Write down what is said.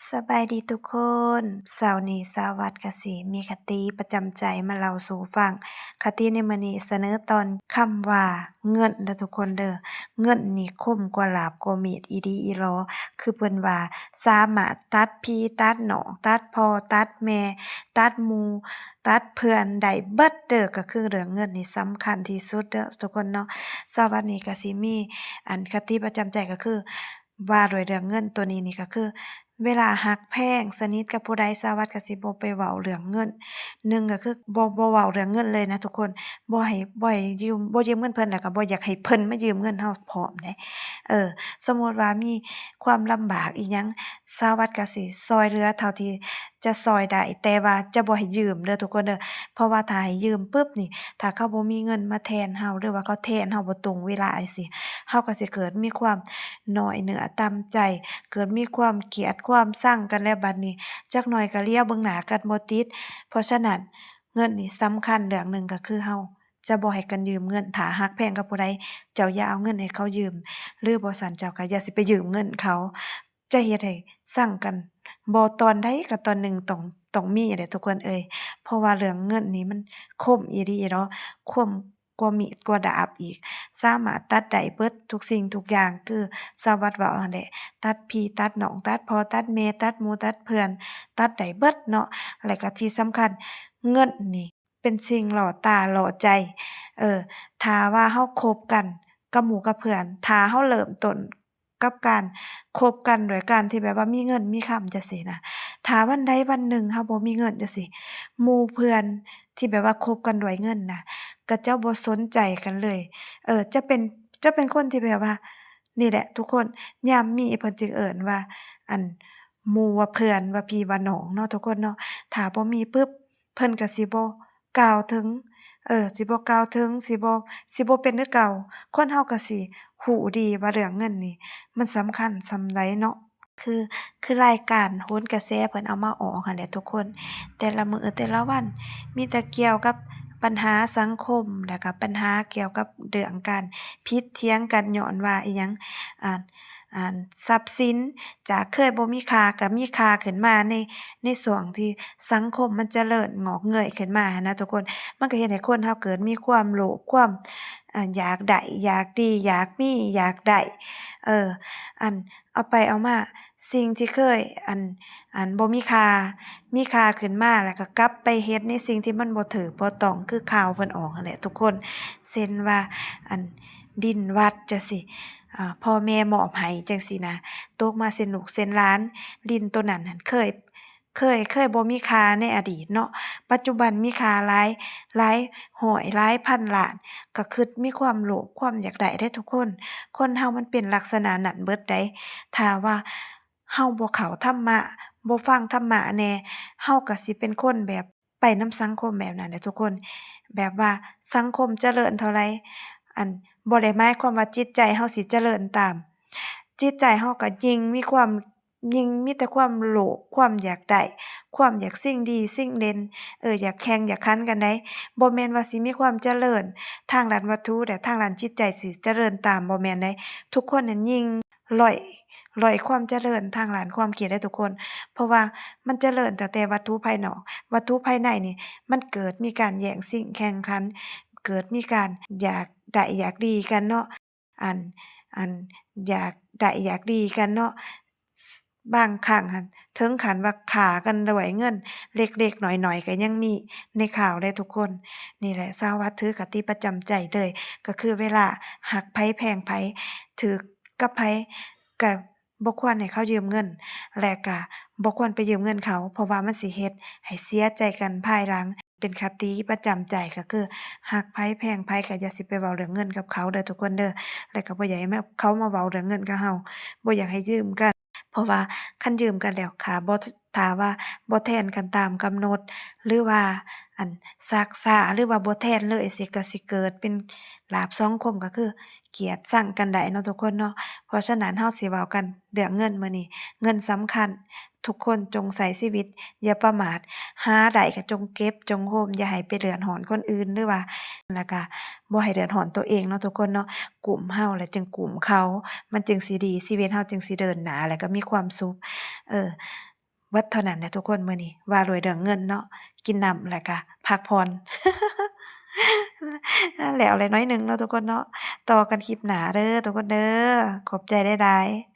สบายดีทุกคนเสาร์นี้สาววัดก็สิมีคติประจำใจมาเล่าสู่ฟังคติในมื้อนี้เสนอตอนคำว่าเงินเด้อทุกคนเด้อเงินนี่คมกว่าลาบกว่ามีดอีหลีอีหลอคือเพิ่นว่าสามารถตัดพี่ตัดน้องตัดพ่อตัดแม่ตัดหมู่ตัดเพื่อนได้เบิดเด้อก็คือเรื่องเงินนี่สำคัญที่สุดเด้อทุกคนเนาะสาววัดนี้ก็สิมีคติประจำใจก็คือว่าด้วยเรื่องเงินตัวนี้นี่ก็คือ เวลารักแพงสนิทกับผู้ใดสารวัตรก็สิบ่ไปเว้าเรื่องเงินหนึ่งก็คือบ่เว้าเรื่องเงินเลยนะทุกคนบ่ให้ยืมเงินเพิ่นแล้วก็บ่อยากให้เพิ่นมายืมเงินเราพร้อมเดะสมมุติว่ามีความลำบากอิหยังสารวัตรก็สิช่วยเหลือเท่าที่จะช่วยได้แต่ว่าจะบ่ให้ยืมเด้อทุกคนเด้อเพราะว่าถ้าให้ยืมปึ๊บนี่ถ้าเขาบ่มีเงินมาแทนเราหรือว่าเขาแทนเราบ่ตรงเวลาจังซี้เราก็สิเกิดมีความน้อยเนื้อต่ำใจ เกิดมีความเกลียดความชังกันแล้วบัดนี้จักหน่อยก็เลียวเบิ่งหน้ากันบ่ติดเพราะฉะนั้นเงินนี่สำคัญเรื่องหนึ่งก็คือเราจะบ่ให้กันยืมเงินถ้ารักแพงกับผู้ใดเจ้าอย่าเอาเงินให้เขายืมหรือบ่ซั้นเจ้าก็อย่าสิไปยืมเงินเขาจะเฮ็ดให้ชังกันบ่ตอนใดก็ตอนหนึ่งต้องมีเด้อทุกคนเอยเพราะว่าเรื่องเงินนี่มันคมอีหลีเนาะคมกว่ามีดกว่าดาบอีกสามารถตัดได้เบิดทุกสิ่งทุกอย่างคือสารวัตรเว้าหั้นแหละ ตัดพี่ตัดน้องตัดพ่อตัดแม่ตัดหมู่ตัดเพื่อนตัดได้เบิดเนาะแล้วก็ที่สำคัญเงินนี่เป็นสิ่งล่อตาล่อใจถ้าว่าเราคบกันกับหมู่กับเพื่อนถ้าเราเริ่มต้นกับการคบกันด้วยการที่แบบว่ามีเงินมีคำจังซี้น่ะถ้าวันใดวันหนึ่งเราบ่มีเงินจังซี้หมู่เพื่อนที่แบบว่าคบกันด้วยเงินน่ะก็จะบ่สนใจกันเลยจะเป็นคนที่แบบว่านี่แหละทุกคน ยามมีเพิ่นจึงเอิ้นว่าอันหมู่ว่าเพื่อนว่าพี่ว่าน้องเนาะทุกคนเนาะถ้าบ่มีปึ๊บเพิ่นก็สิบ่กล่าวถึงสิบ่กล่าวถึงสิบ่เป็นคือเก่าคนเฮาก็สิรู้ดีว่าเรื่องเงินนี่มันสำคัญส่ำใดเนาะคือคือรายการโหนกระแสเพิ่นเอามาออกหั้นแหละทุกคนแต่ละมื้อแต่ละวันมีแต่เกี่ยวกับปัญหาสังคมแล้วก็ปัญหาเกี่ยวกับเรื่องการผิดเถียงกันญ้อนว่าอิหยังอ่า ทรัพย์สินจากเคยบ่มีค่าก็มีค่าขึ้นมาในช่วงที่สังคมมันเจริญงอกเงยขึ้นมาหั้นนะทุกคนมันก็เฮ็ดให้คนเราเกิดมีความโลภความอยากได้อยากดีอยากมีอยากได้เอออันเอาไปเอามาสิ่งที่เคยบ่มีค่ามีค่าขึ้นมาแล้วก็กลับไปเฮ็ดในสิ่งที่มันบ่ถูกบ่ต้องคือข่าวเพิ่นออกนั่นแหละทุกคนเช่นว่าอันดินวัดจังซี้ พ่อแม่มอบให้จังซี้นะตกมาเส้นลูกเส้นหลานดินตัวนั้นหั้นเคยบ่มีค่าในอดีตเนาะปัจจุบันมีค่าหลายร้อยหลายพันล้านก็คิดมีความโลภความอยากได้เดะทุกคนคนเฮามันเป็นลักษณะนั้นเบิดเดะถ้าว่าเฮาบ่เข้าธรรมะบ่ฟังธรรมะแหน่เฮาก็สิเป็นคนแบบไปนำสังคมแบบนั้นแหละทุกคนแบบว่าสังคมเจริญเท่าไร อันบ่ได้หมายความว่าจิตใจเฮาสิเจริญตามจิตใจเฮาก็ยิ่งมีแต่ความโลภความอยากได้ความอยากสิ่งดีสิ่งเด่นอยากแข่งอยากขันกันได้บ่แม่นว่าสิมีความเจริญทางด้านวัตถุแต่ทางด้านจิตใจสิเจริญตามบ่แม่นเดะทุกคนนั้นยิ่งด้อยด้อยความเจริญทางด้านความคิดเด้อทุกคนเพราะว่ามันเจริญแต่วัตถุภายนอกวัตถุภายในนี่มันเกิดมีการแย่งชิงแข่งขัน เกิดมีการอยากได้อยากดีกันเนาะอันอันอยากได้อยากดีกันเนาะบางครั้งหั้นถึงขั้นว่าฆ่ากันด้วยเงินเล็กๆน้อยๆก็ยังมีในข่าวเลยทุกคนนี่แหละสารวัตรถือคติประจำใจเลยก็คือเวลารักไผแพงไผถูกกับไผก็บ่ควรให้เขายืมเงินและก็บ่ควรไปยืมเงินเขาเพราะว่ามันสิเฮ็ดให้เสียใจกันภายหลังเป็นคติประจำใจก็คือ หักไผแพงไผก็อย่าสิไปเว้าเรื่องเงินกับเขาเด้อทุกคนเด้อแล้วก็บ่อยากให้เขามาเว้าเรื่องเงินกับเราบ่อยากให้ยืมกันเพราะว่าคันยืมกันแล้วถ้าว่าบ่แทนกันตามกำหนดหรือว่าอันซักช้าหรือว่าบ่แทนเลยสิก็สิเกิดเป็นลาภสองคมก็คือเกลียดชังกันได้เนาะทุกคนเนาะเพราะฉะนั้นเราสิเว้ากันเรื่องเงินมื้อนี้เงินสำคัญทุกคนจงใช้ชีวิตอย่าประมาทหาได้ก็จงเก็บจงโฮมอย่าให้ไปเดือดร้อนคนอื่นหรือว่า แล้วก็บ่ให้เดือดร้อนตัวเองเนาะทุกคนเนาะกลุ่มเฮาแล้วจึงกลุ่มเขามันจึงสิดีชีวิตเฮาจึงสิเดินหน้าแล้วก็มีความสุขเออ เบิดเท่านั้นแหละทุกคนมื้อนี้ว่าด้วยเรื่องเงินเนาะกินน้ำแล้วก็พักผ่อนแล้วแล้วน้อยหนึ่งเนาะทุกคนเนาะต่อกันคลิปหน้าเด้อทุกคนเด้อขอบใจหลายๆ